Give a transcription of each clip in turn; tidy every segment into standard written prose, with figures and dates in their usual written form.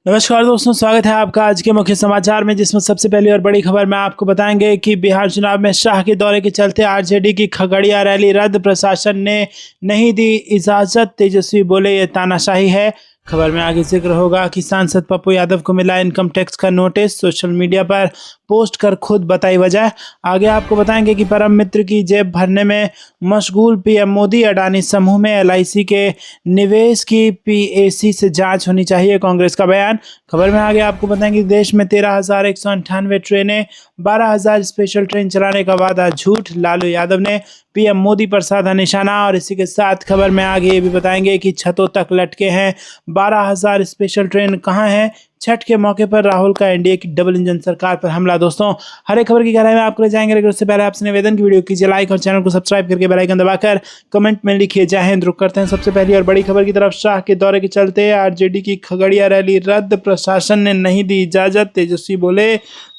नमस्कार दोस्तों, स्वागत है आपका आज के मुख्य समाचार में, जिसमें सबसे पहली और बड़ी खबर में आपको बताएंगे कि बिहार चुनाव में शाह के दौरे के चलते आरजेडी की खगड़िया रैली रद्द, प्रशासन ने नहीं दी इजाजत, तेजस्वी बोले ये तानाशाही है। खबर में आगे जिक्र होगा कि सांसद पप्पू यादव को मिला इनकम टैक्स का नोटिस, सोशल मीडिया पर पोस्ट कर खुद बताई वजह। आगे आपको बताएंगे कि परम मित्र की जेब भरने में मशगूल पीएम मोदी, अडानी समूह में एलआईसी के निवेश की पीएसी से जांच होनी चाहिए, कांग्रेस का बयान। खबर में आगे आपको बताएंगे कि देश में 13,198 ट्रेनें, 12,000 स्पेशल ट्रेन चलाने का वादा झूठ, लालू यादव ने पीएम मोदी पर साधा निशाना। और इसी के साथ खबर में आगे ये भी बताएंगे कि छतों तक लटके हैं 12,000 स्पेशल ट्रेन कहां हैं। छठ के मौके पर राहुल का एनडीए की डबल इंजन सरकार पर हमला। दोस्तों, हर एक खबर की गहराई में आपको ले जाएंगे, लेकिन उससे पहले आपसे निवेदन की वीडियो कीजिए लाइक और चैनल को सब्सक्राइब करके बेल आइकन दबाकर कमेंट में लिखिए जय हिंद। रुक करते हैं सबसे पहली और बड़ी खबर की तरफ। शाह के दौरे के चलते आरजेडी की खगड़िया रैली रद्द, प्रशासन ने नहीं दी इजाजत, तेजस्वी बोले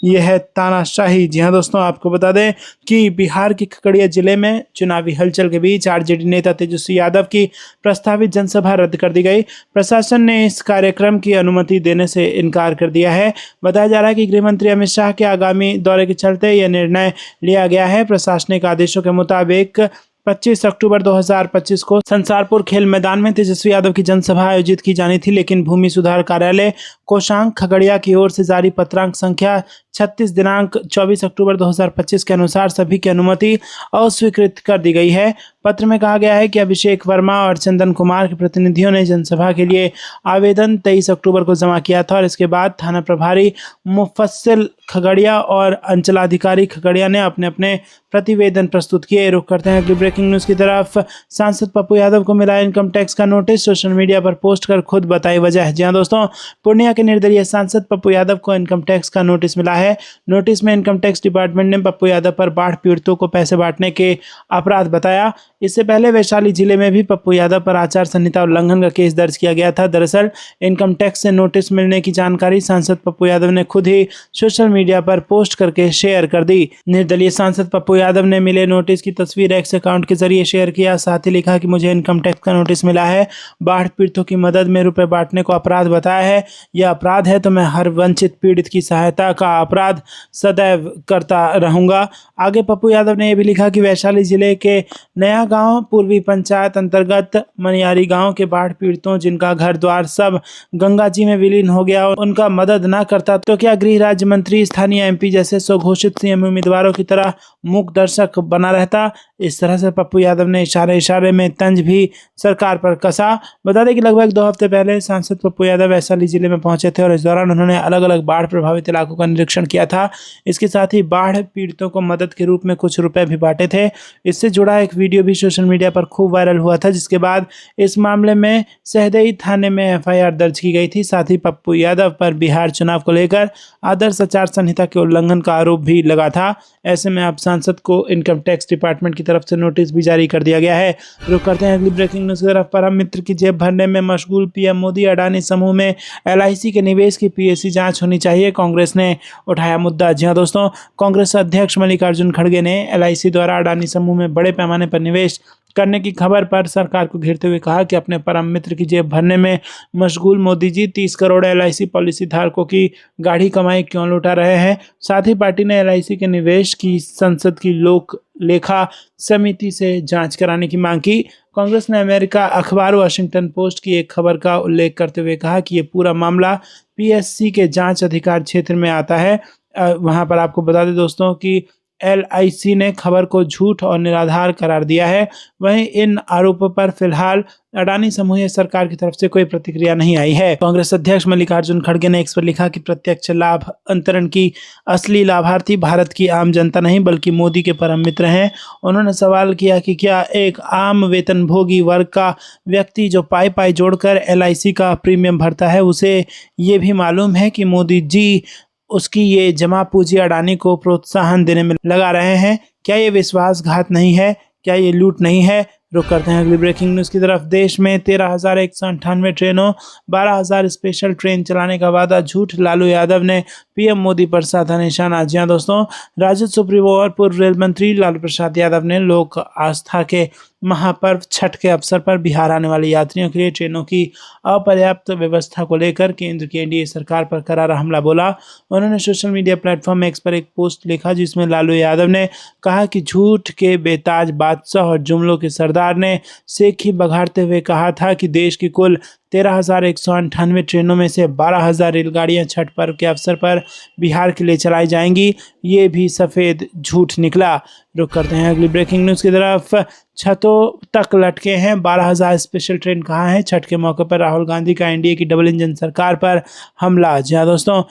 यह है तानाशाही। जी हां दोस्तों, आपको बता दें कि बिहार के खगड़िया जिले में चुनावी हलचल के बीच आरजेडी नेता तेजस्वी यादव की प्रस्तावित जनसभा रद्द कर दी गई। प्रशासन ने इस कार्यक्रम की अनुमति देने से इनकार कर दिया है। बताया जा रहा है कि गृह मंत्री अमित शाह के आगामी दौरे के चलते यह निर्णय लिया गया है। प्रशासनिक आदेशों के मुताबिक 25 अक्टूबर 2025 को संसारपुर खेल मैदान में तेजस्वी यादव की जनसभा आयोजित की जानी थी, लेकिन भूमि सुधार कार्यालय कोषांग खगड़िया की ओर से जारी पत्रांक संख्या 36 दिनांक 24 अक्टूबर 2025 के अनुसार सभी की अनुमति अस्वीकृत कर दी गई है। पत्र में कहा गया है कि अभिषेक वर्मा और चंदन कुमार के प्रतिनिधियों ने जनसभा के लिए आवेदन 23 अक्टूबर को जमा किया था और इसके बाद थाना प्रभारी मुफस्सिल खगड़िया और अंचलाधिकारी खगड़िया ने अपने अपने प्रतिवेदन प्रस्तुत किए। रुख करते हैं अगली ब्रेकिंग न्यूज की तरफ। सांसद पप्पू यादव को मिला इनकम टैक्स का नोटिस, सोशल मीडिया पर पोस्ट कर खुद बताई वजह। जी हां दोस्तों, पूर्णिया के निर्दलीय सांसद पप्पू यादव को इनकम टैक्स का नोटिस मिला है। नोटिस में इनकम टैक्स डिपार्टमेंट ने पप्पू यादव पर बाढ़ पीड़ितों को पैसे बांटने के अपराध बताया। इससे पहले वैशाली जिले में भी पप्पू यादव पर आचार संहिता उल्लंघन का केस दर्ज किया गया था। दरअसल इनकम टैक्स से नोटिस मिलने की जानकारी सांसद पप्पू यादव ने खुद ही सोशल मीडिया पर पोस्ट करके शेयर कर दी। निर्दलीय सांसद पप्पू यादव ने मिले नोटिस की तस्वीर एक्स अकाउंट के जरिए शेयर किया, साथ ही लिखा कि मुझे इनकम टैक्स का नोटिस मिला है, बाढ़ पीड़ितों की मदद में रुपए बांटने को अपराध बताया है। यह अपराध है तो मैं हर वंचित पीड़ित की सहायता का अपराध सदैव करता रहूंगा। आगे पप्पू यादव ने यह भी लिखा कि वैशाली जिले के नया गांव पूर्वी पंचायत अंतर्गत मनियारी गांव के बाढ़ पीड़ितों जिनका घर द्वार सब गंगा जी में विलीन हो गया, उनका मदद न करता तो क्या गृह राज्य मंत्री, स्थानीय एमपी जैसे स्वघोषित सीएम उम्मीदवारों की तरह मूक दर्शक बना रहता। इस तरह से पप्पू यादव ने इशारे इशारे में तंज भी सरकार पर कसा। बता दें कि लगभग 2 हफ्ते पहले सांसद पप्पू यादव वैशाली जिले में पहुंचे थे और इस दौरान उन्होंने अलग अलग बाढ़ प्रभावित इलाकों का निरीक्षण किया था। इसके साथ ही बाढ़ पीड़ितों को मदद के रूप में कुछ रुपए भी बांटे थे। इससे जुड़ा एक वीडियो भी सोशल मीडिया पर खूब वायरल हुआ था, जिसके बाद इस मामले में सहदेई थाने में एफआईआर दर्ज की गई थी। साथ ही पप्पू यादव पर बिहार चुनाव को लेकर आदर्श आचार संहिता के उल्लंघन का आरोप भी लगा था। ऐसे में अब सांसद को इनकम टैक्स डिपार्टमेंट की तरफ से नोटिस भी जारी कर दिया गया है। रुक करते हैं अगली ब्रेकिंग न्यूज की तरफ। परम मित्र की जेब भरने में मशगूल पीएम मोदी, अडानी समूह में एलआईसी के निवेश की पीएसी जांच होनी चाहिए, कांग्रेस ने उठाया मुद्दा। जी हां दोस्तों, कांग्रेस अध्यक्ष मल्लिकार्जुन खड़गे ने एलआईसी द्वारा अडानी समूह में बड़े पैमाने पर निवेश करने की खबर पर सरकार को घेरते हुए कहा कि अपने परम मित्र की जेब भरने में मशगूल मोदी जी 30 करोड़ एलआईसी पॉलिसी धारकों की गाढ़ी कमाई क्यों लुटा रहे हैं। साथ ही पार्टी ने एलआईसी के निवेश की संसद की लोक लेखा समिति से जांच कराने की मांग की। कांग्रेस ने अमेरिका अखबार वाशिंगटन पोस्ट की एक खबर का उल्लेख करते हुए कहा कि ये पूरा मामला पीएससी के जांच अधिकार क्षेत्र में आता है। वहां पर आपको बता दें दोस्तों कि एलआईसी ने खबर को झूठ और निराधार करार दिया है। वहीं इन आरोपों पर फिलहाल अडानी समूह या सरकार की तरफ से कोई प्रतिक्रिया नहीं आई है। कांग्रेस अध्यक्ष मल्लिकार्जुन खड़गे ने इस पर लिखा कि प्रत्यक्ष लाभ अंतरण की असली लाभार्थी भारत की आम जनता नहीं बल्कि मोदी के परम मित्र हैं। उन्होंने सवाल किया कि क्या एक आम वेतनभोगी वर्ग का व्यक्ति जो पाई पाई जोड़कर एलआईसी का प्रीमियम भरता है, उसे ये भी मालूम है कि मोदी जी उसकी ये जमा पूंजी अडानी को प्रोत्साहन देने में लगा रहे हैं? क्या ये विश्वासघात नहीं है? क्या ये लूट नहीं है? रुक करते हैं अगली ब्रेकिंग न्यूज की तरफ। देश में 13,198 ट्रेनों, 12,000 स्पेशल ट्रेन चलाने का वादा झूठ, लालू यादव ने पीएम मोदी पर साधा निशाना। जी हां दोस्तों, राजद सुप्रीमो और पूर्व रेल मंत्री लालू प्रसाद यादव ने लोक आस्था के महापर्व छठ के अवसर पर बिहार आने वाले यात्रियों के लिए ट्रेनों की अपर्याप्त व्यवस्था को लेकर केंद्र की एनडीए सरकार पर करारा हमला बोला। उन्होंने सोशल मीडिया प्लेटफॉर्म एक्स पर एक पोस्ट लिखा जिसमें लालू यादव ने कहा कि झूठ के बेताज बादशाह और जुमलों के सरदार ने सेखी बघाड़ते हुए कहा था कि देश की कुल 13,198 ट्रेनों में से 12,000 रेलगाड़ियां छठ पर्व के अवसर पर बिहार के लिए चलाई जाएंगी। ये भी सफ़ेद झूठ निकला। रुक करते हैं अगली ब्रेकिंग न्यूज़ की तरफ। छतों तक लटके हैं 12,000 स्पेशल ट्रेन कहाँ है। छठ के मौके पर राहुल गांधी का एनडीए की डबल इंजन सरकार पर हमला। जी हाँ दोस्तों,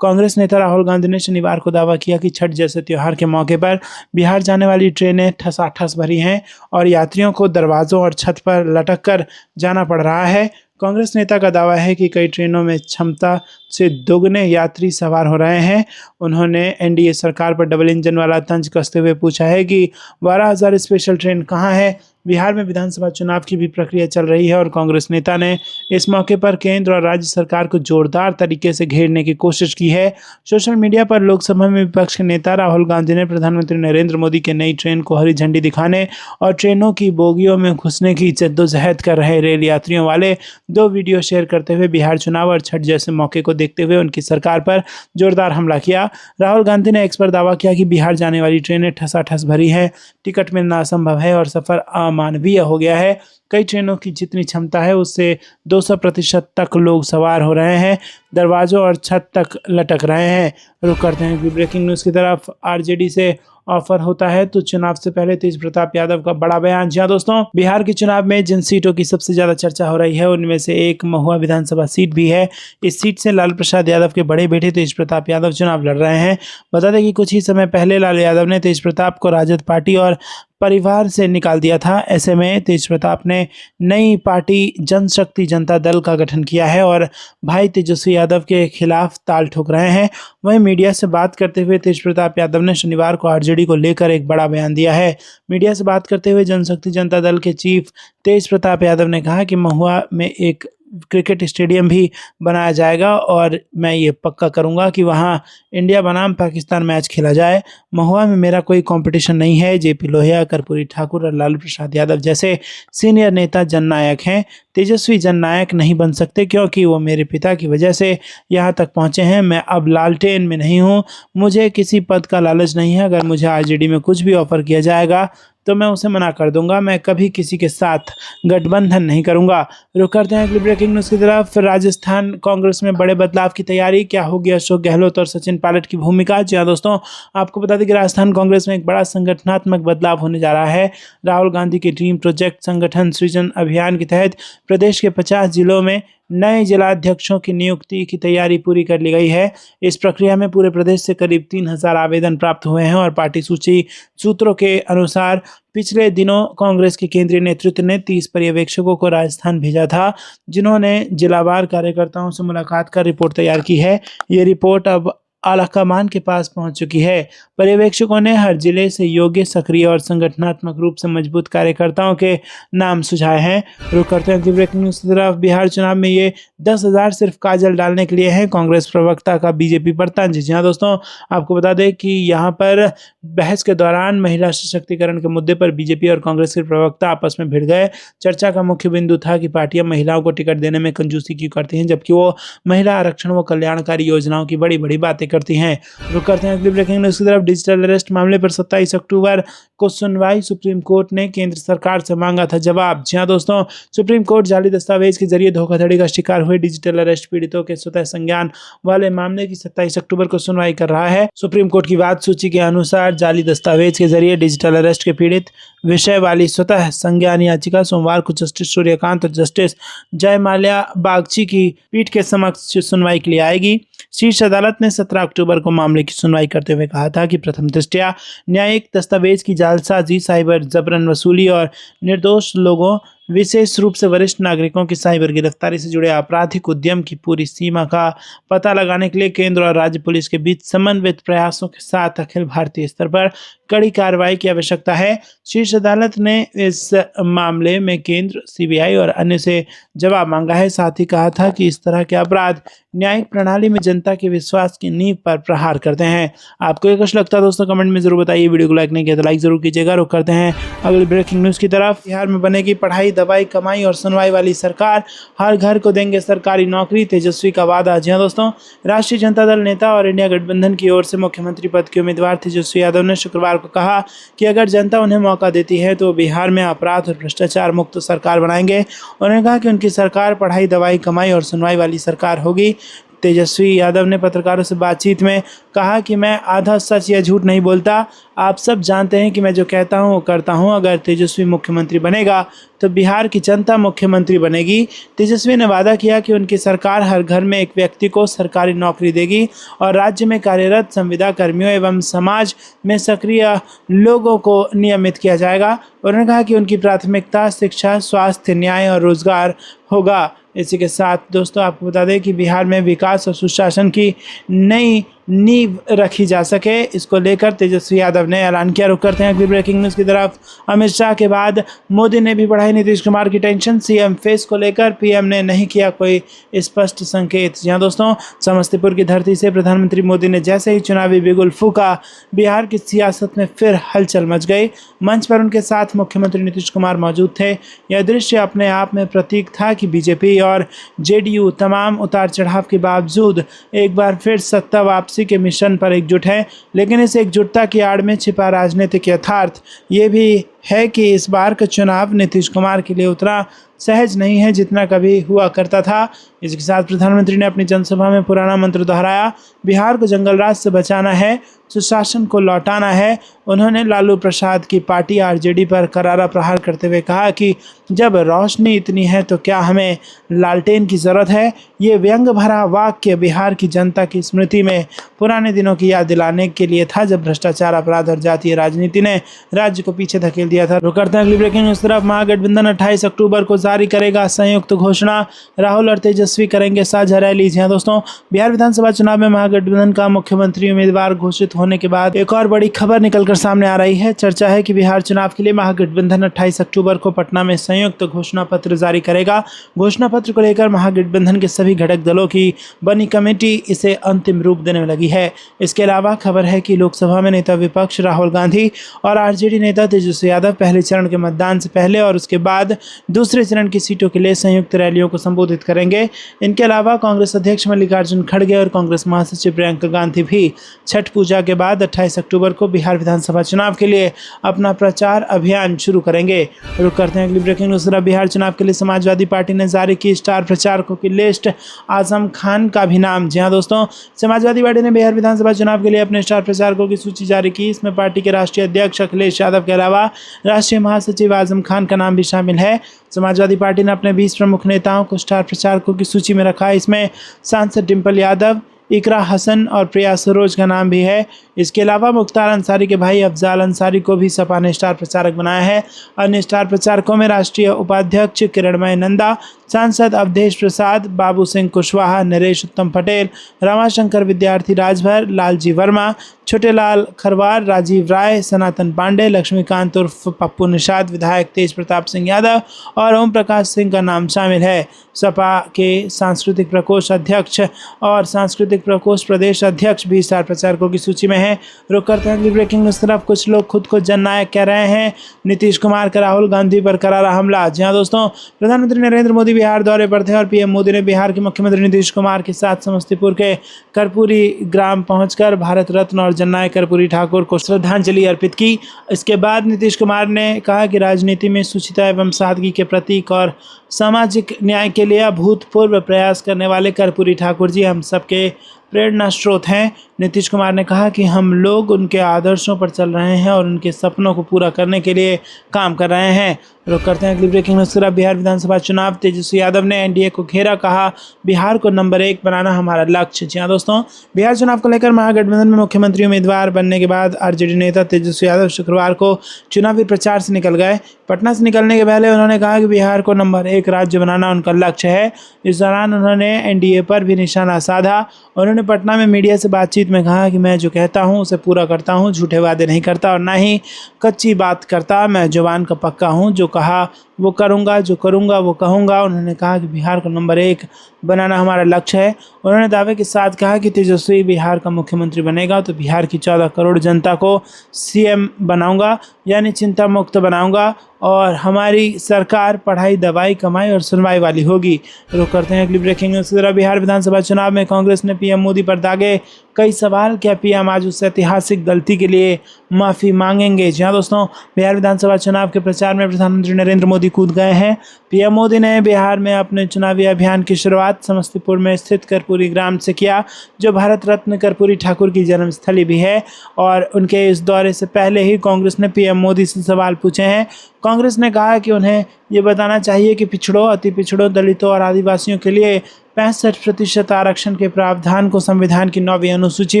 कांग्रेस नेता राहुल गांधी ने शनिवार को दावा किया कि छठ जैसे त्यौहार के मौके पर बिहार जाने वाली ट्रेनें ठसाठस भरी हैं और यात्रियों को दरवाजों और छत पर लटक कर जाना पड़ रहा है। कांग्रेस नेता का दावा है कि कई ट्रेनों में क्षमता से दोगुने यात्री सवार हो रहे हैं। उन्होंने एनडीए सरकार पर डबल इंजन वाला तंज कसते हुए पूछा है कि 12,000 स्पेशल ट्रेन कहां है। बिहार में विधानसभा चुनाव की भी प्रक्रिया चल रही है और कांग्रेस नेता ने इस मौके पर केंद्र और राज्य सरकार को जोरदार तरीके से घेरने की कोशिश की है। सोशल मीडिया पर लोकसभा में विपक्ष के नेता राहुल गांधी ने प्रधानमंत्री नरेंद्र मोदी के नई ट्रेन को हरी झंडी दिखाने और ट्रेनों की बोगियों में घुसने की जद्दोजहद कर रहे रेल यात्रियों वाले 2 वीडियो शेयर करते हुए बिहार चुनाव और छठ जैसे मौके को देखते हुए उनकी सरकार पर जोरदार हमला किया। राहुल गांधी ने एक्स पर दावा किया कि बिहार जाने वाली ट्रेनें ठसाठस भरी हैं, टिकट मिलना असंभव है और सफर अमानवीय हो गया है। कई ट्रेनों की जितनी क्षमता है उससे 200% तक लोग सवार हो रहे हैं, दरवाजों और छत तक लटक रहे हैं। रुक करते हैं ब्रेकिंग न्यूज़ की तरफ। आरजेडी से ऑफर होता है तो चुनाव से पहले तेज प्रताप यादव का बड़ा बयान। जी हाँ दोस्तों, बिहार के चुनाव में जिन सीटों की सबसे ज्यादा चर्चा हो रही है उनमें से एक महुआ विधानसभा सीट भी है। इस सीट से लालू प्रसाद यादव के बड़े बेटे तेज प्रताप यादव चुनाव लड़ रहे हैं। बता दें कि कुछ ही समय पहले लालू यादव ने तेज प्रताप को राजद पार्टी और परिवार से निकाल दिया था। ऐसे में तेज प्रताप ने नई पार्टी जनशक्ति जनता दल का गठन किया है और भाई तेजस्वी यादव के खिलाफ ताल ठोक रहे हैं। वहीं मीडिया से बात करते हुए तेज प्रताप यादव ने शनिवार को आरजेडी को लेकर एक बड़ा बयान दिया है। मीडिया से बात करते हुए जनशक्ति जनता दल के चीफ तेज प्रताप यादव ने कहा कि महुआ में एक क्रिकेट स्टेडियम भी बनाया जाएगा और मैं ये पक्का करूंगा कि वहां इंडिया बनाम पाकिस्तान मैच खेला जाए। महुआ में मेरा कोई कंपटीशन नहीं है। जेपी लोहिया, कर्पूरी ठाकुर और लालू प्रसाद यादव जैसे सीनियर नेता जननायक हैं। तेजस्वी जननायक नहीं बन सकते क्योंकि वो मेरे पिता की वजह से यहाँ तक पहुँचे हैं। मैं अब लालटेन में नहीं हूँ, मुझे किसी पद का लालच नहीं है। अगर मुझे आरजेडी में कुछ भी ऑफर किया जाएगा तो मैं उसे मना कर दूंगा। मैं कभी किसी के साथ गठबंधन नहीं करूंगा। रुक करते हैं अगली ब्रेकिंग न्यूज़ की तरफ। राजस्थान कांग्रेस में बड़े बदलाव की तैयारी, क्या होगी अशोक गहलोत और सचिन पायलट की भूमिका। जी हाँ दोस्तों, आपको बता दें कि राजस्थान कांग्रेस में एक बड़ा संगठनात्मक बदलाव होने जा रहा है। राहुल गांधी के ड्रीम प्रोजेक्ट संगठन सृजन अभियान के तहत प्रदेश के 50 जिलों में नए जिलाध्यक्षों की नियुक्ति की तैयारी पूरी कर ली गई है। इस प्रक्रिया में पूरे प्रदेश से करीब 3,000 आवेदन प्राप्त हुए हैं और पार्टी सूची सूत्रों के अनुसार पिछले दिनों कांग्रेस के केंद्रीय नेतृत्व ने 30 पर्यवेक्षकों को राजस्थान भेजा था, जिन्होंने जिलावार कार्यकर्ताओं से मुलाकात कर रिपोर्ट तैयार की है। ये रिपोर्ट अब आलाकमान के पास पहुंच चुकी है। पर्यवेक्षकों ने हर जिले से योग्य, सक्रिय और संगठनात्मक रूप से मजबूत कार्यकर्ताओं के नाम सुझाए हैं। रुक करते हैं ब्रेकिंग न्यूज़ की तरफ। बिहार चुनाव में ये 10,000 सिर्फ काजल डालने के लिए हैं, कांग्रेस प्रवक्ता का बीजेपी पर तंज। जी हाँ दोस्तों, आपको बता दें कि यहाँ पर बहस के दौरान महिला सशक्तिकरण के मुद्दे पर बीजेपी और कांग्रेस के प्रवक्ता आपस में भिड़ गए। चर्चा का मुख्य बिंदु था कि पार्टियां महिलाओं को टिकट देने में कंजूसी क्यों करती हैं, जबकि वो महिला आरक्षण व कल्याणकारी योजनाओं की बड़ी बड़ी बातें करती हैं। रुक करते हैं अगली ब्रेकिंग न्यूज़ की तरफ। डिजिटल अरेस्ट मामले पर 27 अक्टूबर को सुनवाई, सुप्रीम कोर्ट ने केंद्र सरकार से मांगा था जवाब। जी हाँ दोस्तों, सुप्रीम कोर्ट जाली दस्तावेज के जरिए धोखाधड़ी का शिकार हुए डिजिटल अरेस्ट पीड़ितों के स्वतः संज्ञान वाले मामले की 27 अक्टूबर को सुनवाई कर रहा है। सुप्रीम कोर्ट की वाद सूची के अनुसार जाली दस्तावेज के जरिए डिजिटल अरेस्ट के पीड़ित विषय वाली स्वतः संज्ञान याचिका सोमवार को जस्टिस सूर्यकांत और जस्टिस जयमाल्या बागची की पीठ के समक्ष सुनवाई के लिए आएगी। शीर्ष अदालत ने 17 अक्टूबर को मामले की सुनवाई करते हुए कहा था कि प्रथम दृष्टया न्यायिक दस्तावेज की जालसाजी, साइबर जबरन वसूली और निर्दोष लोगों, विशेष रूप से वरिष्ठ नागरिकों की साइबर गिरफ्तारी से जुड़े आपराधिक उद्यम की पूरी सीमा का पता लगाने के लिए केंद्र और राज्य पुलिस के बीच समन्वित प्रयासों के साथ अखिल भारतीय स्तर पर कड़ी कार्रवाई की आवश्यकता है। शीर्ष अदालत ने इस मामले में केंद्र, सीबीआई और अन्य से जवाब मांगा है। साथ ही कहा था कि इस तरह के अपराध न्यायिक प्रणाली में जनता के विश्वास की नींव पर प्रहार करते हैं। आपको ये कुछ लगता है दोस्तों, कमेंट में जरूर बताइए। वीडियो को लाइक नहीं किया तो लाइक जरूर कीजिएगा। रुक करते हैं अगली ब्रेकिंग न्यूज़ की तरफ। बिहार में बनेगी पढ़ाई, दवाई, कमाई और सुनवाई वाली सरकार, हर घर को देंगे सरकारी नौकरी, तेजस्वी का वादा। जी हाँ दोस्तों, राष्ट्रीय जनता दल नेता और इंडिया गठबंधन की ओर से मुख्यमंत्री पद के उम्मीदवार तेजस्वी यादव ने शुक्रवार को कहा कि अगर जनता उन्हें मौका देती है तो बिहार में अपराध और भ्रष्टाचार मुक्त सरकार बनाएंगे। उन्होंने कहा कि उनकी सरकार पढ़ाई, दवाई, कमाई और सुनवाई वाली सरकार होगी। तेजस्वी यादव ने पत्रकारों से बातचीत में कहा कि मैं आधा सच या झूठ नहीं बोलता, आप सब जानते हैं कि मैं जो कहता हूं वो करता हूं। अगर तेजस्वी मुख्यमंत्री बनेगा तो बिहार की जनता मुख्यमंत्री बनेगी। तेजस्वी ने वादा किया कि उनकी सरकार हर घर में एक व्यक्ति को सरकारी नौकरी देगी और राज्य में कार्यरत संविदा कर्मियों एवं समाज में सक्रिय लोगों को नियमित किया जाएगा। उन्होंने कहा कि उनकी प्राथमिकता शिक्षा, स्वास्थ्य, न्याय और रोजगार होगा। इसी के साथ दोस्तों आपको बता दें कि बिहार में विकास और सुशासन की नई नींव रखी जा सके, इसको लेकर तेजस्वी यादव ने ऐलान किया। रुक करते हैं अगली ब्रेकिंग न्यूज़ की तरफ। अमित शाह के बाद मोदी ने भी बढ़ाई नीतीश कुमार की टेंशन, सीएम फेस को लेकर पीएम ने नहीं किया कोई स्पष्ट संकेत। जी हाँ दोस्तों, समस्तीपुर की धरती से प्रधानमंत्री मोदी ने जैसे ही चुनावी बिगुल फूका, बिहार की सियासत में फिर हलचल मच गई। मंच पर उनके साथ मुख्यमंत्री नीतीश कुमार मौजूद थे। यह दृश्य अपने आप में प्रतीक था कि बीजेपी और जेडीयू तमाम उतार चढ़ाव के बावजूद एक बार फिर सत्ता वापसी के मिशन पर एकजुट है। लेकिन इस एकजुटता की आड़ में छिपा राजनीतिक यथार्थ ये भी है कि इस बार का चुनाव नीतीश कुमार के लिए उतना सहज नहीं है जितना कभी हुआ करता था। इसके साथ प्रधानमंत्री ने अपनी जनसभा में पुराना मंत्र दोहराया, बिहार को जंगल राज से बचाना है, सुशासन को लौटाना है। उन्होंने लालू प्रसाद की पार्टी आरजेडी पर करारा प्रहार करते हुए कहा कि जब रोशनी इतनी है तो क्या हमें लालटेन की ज़रूरत है। ये व्यंग भरा वाक्य बिहार की जनता की स्मृति में पुराने दिनों की याद दिलाने के लिए था, जब भ्रष्टाचार, अपराध और जातीय राजनीति ने राज्य को पीछे धकेल दिया था। रुक करते हैं अगली ब्रेकिंग न्यूज़ तरफ। महागठबंधन 28 अक्टूबर को जारी करेगा संयुक्त घोषणा, राहुल और तेजस्वी करेंगे साझा रैली। जी हाँ दोस्तों, बिहार विधानसभा चुनाव में महागठबंधन का मुख्यमंत्री उम्मीदवार घोषित होने के बाद एक और बड़ी खबर निकलकर सामने आ रही है। चर्चा है कि बिहार चुनाव के लिए महागठबंधन 28 अक्टूबर को पटना में संयुक्त घोषणा पत्र जारी करेगा। घोषणा पत्र को लेकर महागठबंधन के सभी घटक दलों की बनी कमेटी इसे अंतिम रूप देने में लगी है। इसके अलावा खबर है कि लोकसभा में नेता विपक्ष राहुल गांधी और आरजेडी नेता तेजस्वी यादव पहले चरण के मतदान से पहले और उसके बाद दूसरे चरण की सीटों के लिए संयुक्त रैलियों को संबोधित करेंगे। इनके अलावा कांग्रेस अध्यक्ष मल्लिकार्जुन खड़गे और कांग्रेस महासचिव प्रियंका गांधी भी छठ पूजा के बाद 28 अक्टूबर को बिहार विधानसभा चुनाव के लिए अपना प्रचार अभियान शुरू करेंगे। रुक करते हैं अगली ब्रेकिंग न्यूज़। बिहार चुनाव के लिए समाजवादी पार्टी ने जारी की स्टार प्रचारकों की लिस्ट, आजम खान का भी नाम। जी हाँ दोस्तों, समाजवादी पार्टी ने बिहार विधानसभा चुनाव के लिए अपने स्टार प्रचारकों की सूची जारी की। इसमें पार्टी के राष्ट्रीय अध्यक्ष अखिलेश यादव के अलावा राष्ट्रीय महासचिव आजम खान का नाम भी शामिल है। समाजवादी पार्टी ने अपने 20 प्रमुख नेताओं को स्टार प्रचारकों की सूची में रखा है। इसमें सांसद डिम्पल यादव, इकरा हसन और प्रिया सरोज का नाम भी है। इसके अलावा मुख्तार अंसारी के भाई अफजाल अंसारी को भी सपा ने स्टार प्रचारक बनाया है। अन्य स्टार प्रचारकों में राष्ट्रीय उपाध्यक्ष किरणमय नंदा, सांसद अवधेश प्रसाद, बाबू सिंह कुशवाहा, नरेश उत्तम पटेल, रमाशंकर विद्यार्थी राजभर, लालजी वर्मा, छोटेलाल खरवार, राजीव राय, सनातन पांडे, लक्ष्मीकांत उर्फ पप्पू निषाद, विधायक तेज प्रताप सिंह यादव और ओम प्रकाश सिंह का नाम शामिल है। सपा के सांस्कृतिक प्रकोष्ठ अध्यक्ष और सांस्कृतिक प्रकोष्ठ प्रदेश अध्यक्ष भी स्टार प्रचारकों की सूची में है। रुक करते हैं अगली ब्रेकिंग न्यूज़ तरफ। कुछ लोग खुद को जननायक कह रहे हैं, नीतीश कुमार का राहुल गांधी पर करारा हमला। जी हाँ दोस्तों, प्रधानमंत्री नरेंद्र मोदी बिहार दौरे पर थे और पीएम मोदी ने बिहार के मुख्यमंत्री नीतीश कुमार के साथ समस्तीपुर के कर्पूरी ग्राम पहुंचकर भारत रत्न और जननायक कर्पूरी ठाकुर को श्रद्धांजलि अर्पित की। इसके बाद नीतीश कुमार ने कहा कि राजनीति में शुचिता एवं सादगी के प्रतीक और सामाजिक न्याय के लिए अभूतपूर्व प्रयास करने वाले कर्पूरी ठाकुर जी हम सबके प्रेरणा स्रोत हैं। नीतीश कुमार ने कहा कि हम लोग उनके आदर्शों पर चल रहे हैं और उनके सपनों को पूरा करने के लिए काम कर रहे हैं। रुक करते हैं अगली ब्रेकिंग न्यूज़। बिहार विधानसभा चुनाव, तेजस्वी यादव ने एनडीए को घेरा, कहा बिहार को नंबर 1 बनाना हमारा लक्ष्य। जी हाँ दोस्तों, बिहार चुनाव को लेकर महागठबंधन में मुख्यमंत्री उम्मीदवार बनने के बाद आरजेडी नेता तेजस्वी यादव शुक्रवार को चुनावी प्रचार से निकल गए। पटना से निकलने के पहले उन्होंने कहा कि बिहार को नंबर 1 राज्य बनाना उनका लक्ष्य है। इस दौरान उन्होंने एनडीए पर भी निशाना साधा। उन्होंने पटना में मीडिया से बातचीत में कहा कि मैं जो कहता हूं उसे पूरा करता हूं, झूठे वादे नहीं करता और ना ही कच्ची बात करता। मैं जुबान का पक्का हूं, जो कहा वो करूंगा, जो करूंगा वो कहूंगा। उन्होंने कहा कि बिहार को नंबर 1 बनाना हमारा लक्ष्य है। उन्होंने दावे के साथ कहा कि तेजस्वी बिहार का मुख्यमंत्री बनेगा तो बिहार की 14 करोड़ जनता को सीएम बनाऊंगा, यानी चिंता मुक्त बनाऊंगा, और हमारी सरकार पढ़ाई, दवाई, कमाई और सुनवाई वाली होगी। रुक करते हैं अगली ब्रेकिंग न्यूज़ की तरफ। बिहार विधानसभा चुनाव में कांग्रेस ने पीएम मोदी पर दागे कई सवाल। क्या पीएम आज उस ऐतिहासिक गलती के लिए माफ़ी मांगेंगे? जी हाँ दोस्तों, बिहार विधानसभा चुनाव के प्रचार में प्रधानमंत्री नरेंद्र मोदी कूद गए हैं। पीएम मोदी ने बिहार में अपने चुनावी अभियान की शुरुआत समस्तीपुर में स्थित कर्पूरी ग्राम से किया, जो भारत रत्न कर्पूरी ठाकुर की जन्मस्थली भी है। और उनके इस दौरे से पहले ही कांग्रेस ने पीएम मोदी से सवाल पूछे हैं। कांग्रेस ने कहा कि उन्हें ये बताना चाहिए कि पिछड़ों, अति पिछड़ों, दलितों और आदिवासियों के लिए 65% आरक्षण के प्रावधान को संविधान की 9वीं अनुसूची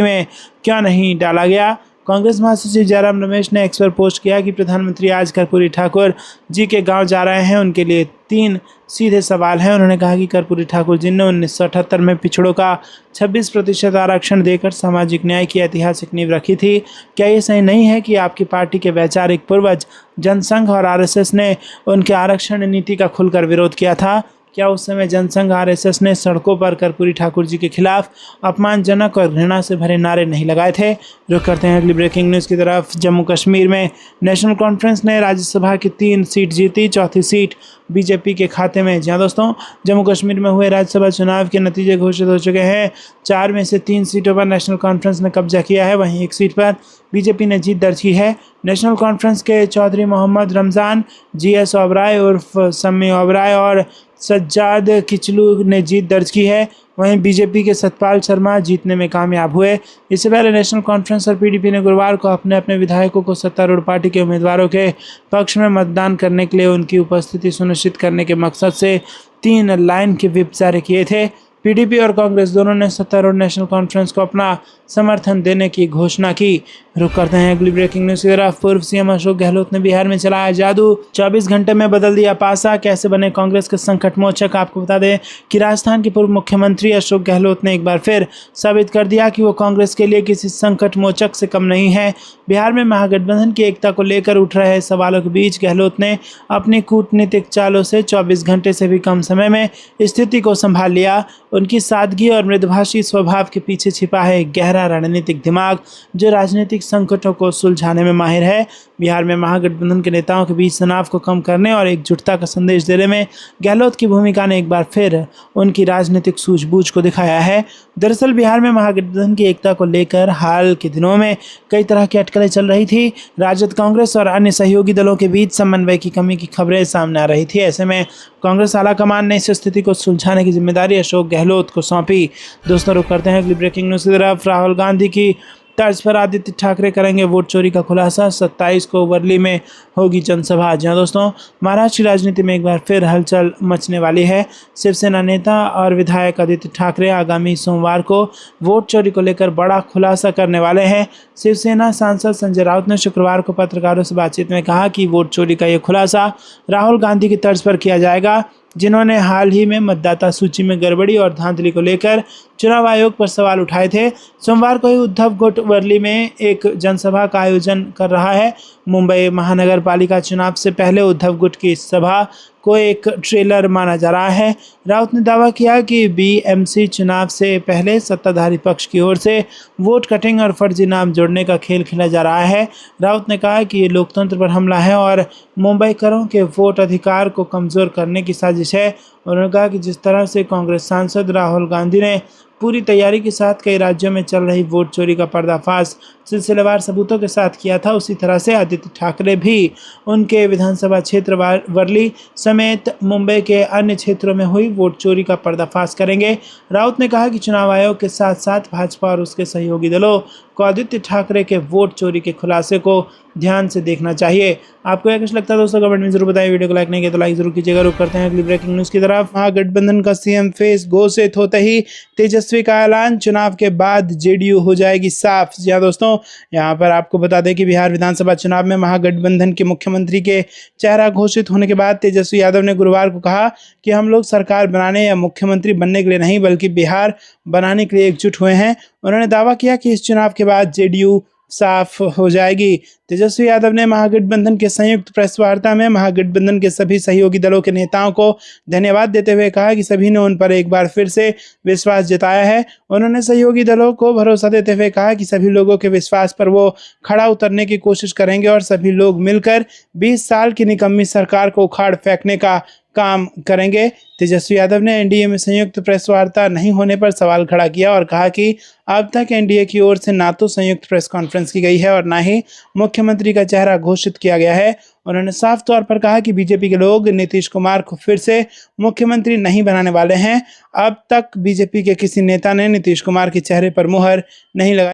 में क्यों नहीं डाला गया। कांग्रेस महासचिव जयराम रमेश ने एक्स पर पोस्ट किया कि प्रधानमंत्री आज कर्पूरी ठाकुर जी के गांव जा रहे हैं, उनके लिए 3 सीधे सवाल हैं। उन्होंने कहा कि कर्पूरी ठाकुर जी ने 1978 में पिछड़ों का 26% आरक्षण देकर सामाजिक न्याय की ऐतिहासिक नींव रखी थी। क्या ये सही नहीं है कि आपकी पार्टी के वैचारिक पूर्वज जनसंघ और आरएसएस ने उनके आरक्षण नीति का खुलकर विरोध किया था? क्या उस समय जनसंघ, आरएसएस ने सड़कों पर कर्पूरी ठाकुर जी के खिलाफ अपमानजनक और घृणा से भरे नारे नहीं लगाए थे? रुक करते हैं अगली ब्रेकिंग न्यूज़ की तरफ। जम्मू कश्मीर में नेशनल कॉन्फ्रेंस ने राज्यसभा की 3 सीट जीती, चौथी सीट बीजेपी के खाते में। जहाँ दोस्तों, जम्मू कश्मीर में हुए राज्यसभा चुनाव के नतीजे घोषित हो चुके हैं। 4 में से 3 सीटों पर नेशनल कॉन्फ्रेंस ने कब्जा किया है, वहीं 1 सीट पर बीजेपी ने जीत दर्ज की है। नेशनल कॉन्फ्रेंस के चौधरी मोहम्मद रमज़ान, जीएस ओबराय उर्फ सम्मी ओबराय और सज्जाद किचलू ने जीत दर्ज की है। वहीं बीजेपी के सतपाल शर्मा जीतने में कामयाब हुए। इससे पहले नेशनल कॉन्फ्रेंस और पीडीपी ने गुरुवार को अपने अपने विधायकों को सत्तारूढ़ पार्टी के उम्मीदवारों के पक्ष में मतदान करने के लिए उनकी उपस्थिति सुनिश्चित करने के मकसद से 3 लाइन के व्हिप जारी किए थे। पीडीपी और कांग्रेस दोनों ने सत्तारूढ़ नेशनल कॉन्फ्रेंस को अपना समर्थन देने की घोषणा की। रुक करते हैं अगली ब्रेकिंग न्यूज़ की तरफ। पूर्व सीएम अशोक गहलोत ने बिहार में चलाया जादू, 24 घंटे में बदल दिया पासा। कैसे बने कांग्रेस के संकट मोचक? आपको बता दें कि राजस्थान के पूर्व मुख्यमंत्री अशोक गहलोत ने एक बार फिर साबित कर दिया कि वो कांग्रेस के लिए किसी संकट मोचक से कम नहीं है। बिहार में महागठबंधन की एकता को लेकर उठ रहे सवालों के बीच गहलोत ने अपनी कूटनीतिक चालों से 24 घंटे से भी कम समय में स्थिति को संभाल लिया। उनकी सादगी और मृदुभाषी स्वभाव के पीछे छिपा है गहरा रणनीतिक दिमाग, जो राजनीतिक संकटों को सुलझाने में माहिर है। बिहार में महागठबंधन के नेताओं के बीच तनाव को कम करने और एकजुटता का संदेश देने में गहलोत की भूमिका ने एक बार फिर उनकी राजनीतिक सूझबूझ को दिखाया है। दरअसल बिहार में महागठबंधन की एकता को लेकर हाल के दिनों में कई तरह की अटकलें चल रही थी। राजद, कांग्रेस और अन्य सहयोगी दलों के बीच समन्वय की कमी की खबरें सामने आ रही थी। ऐसे में कांग्रेस आलाकमान ने इस स्थिति को सुलझाने की जिम्मेदारी अशोक गहलोत को सौंपी। दोस्तों, रुक करते हैं अगली ब्रेकिंग न्यूज़ की तरफ। राहुल गांधी की तर्ज पर आदित्य ठाकरे करेंगे वोट चोरी का खुलासा। 27 को वर्ली में होगी जनसभा। जहां दोस्तों, महाराष्ट्र की राजनीति में एक बार फिर हलचल मचने वाली है। शिवसेना नेता और विधायक आदित्य ठाकरे आगामी सोमवार को वोट चोरी को लेकर बड़ा खुलासा करने वाले हैं। शिवसेना सांसद संजय राउत ने शुक्रवार को पत्रकारों से बातचीत में कहा कि वोट चोरी का ये खुलासा राहुल गांधी की तर्ज पर किया जाएगा, जिन्होंने हाल ही में मतदाता सूची में गड़बड़ी और धांधली को लेकर चुनाव आयोग पर सवाल उठाए थे। सोमवार को ही उद्धव गुट वर्ली में एक जनसभा का आयोजन कर रहा है। मुंबई महानगर पालिका चुनाव से पहले उद्धव गुट की इस सभा को एक ट्रेलर माना जा रहा है। राउत ने दावा किया कि बीएमसी चुनाव से पहले सत्ताधारी पक्ष की ओर से वोट कटिंग और फर्जी नाम जोड़ने का खेल खेला जा रहा है। राउत ने कहा कि ये लोकतंत्र पर हमला है और मुंबईकरों के वोट अधिकार को कमज़ोर करने की साजिश है। उन्होंने कहा कि जिस तरह से कांग्रेस सांसद राहुल गांधी ने पूरी तैयारी के साथ कई राज्यों में चल रही वोट चोरी का पर्दाफाश सिलसिलेवार सबूतों के साथ किया था, उसी तरह से आदित्य ठाकरे भी उनके विधानसभा क्षेत्र वर्ली समेत मुंबई के अन्य क्षेत्रों में हुई वोट चोरी का पर्दाफाश करेंगे। राउत ने कहा कि चुनाव आयोग के साथ साथ भाजपा और उसके सहयोगी दलों को आदित्य ठाकरे के वोट चोरी के खुलासे को ध्यान से देखना चाहिए। आपको क्या कुछ लगता है दोस्तों, कमेंट में जरूर बताइए। वीडियो को लाइक नहीं किया तो लाइक जरूर कीजिएगा। रुक करते हैं अगली ब्रेकिंग न्यूज़ की तरफ। महागठबंधन का सीएम फेस घोषित होते ही तेजस्वी का ऐलान, चुनाव के बाद जेडीयू हो जाएगी साफ। जी हाँ दोस्तों, यहाँ पर आपको बता दें कि बिहार विधानसभा चुनाव में महागठबंधन के मुख्यमंत्री के चेहरा घोषित होने के बाद तेजस्वी यादव ने गुरुवार को कहा कि हम लोग सरकार बनाने या मुख्यमंत्री बनने के लिए नहीं, बल्कि बिहार बनाने के लिए एकजुट हुए हैं। उन्होंने दावा किया कि इस चुनाव के बाद जेडीयू साफ हो जाएगी। तेजस्वी यादव ने महागठबंधन के संयुक्त प्रेस वार्ता में महागठबंधन के सभी सहयोगी दलों के नेताओं को धन्यवाद देते हुए कहा कि सभी ने उन पर एक बार फिर से विश्वास जताया है। उन्होंने सहयोगी दलों को भरोसा देते हुए कहा कि सभी लोगों के विश्वास पर वो खड़ा उतरने की कोशिश करेंगे और सभी लोग मिलकर 20 साल की निकम्मी सरकार को उखाड़ फेंकने का काम करेंगे। तेजस्वी यादव ने एनडीए में संयुक्त प्रेस वार्ता नहीं होने पर सवाल खड़ा किया और कहा कि अब तक एनडीए की ओर से ना तो संयुक्त प्रेस कॉन्फ्रेंस की गई है और ना ही मुख्यमंत्री का चेहरा घोषित किया गया है। उन्होंने साफ तौर पर कहा कि बीजेपी के लोग नीतीश कुमार को फिर से मुख्यमंत्री नहीं बनाने वाले हैं। अब तक बीजेपी के किसी नेता ने नीतीश कुमार के चेहरे पर मुहर नहीं लगाई।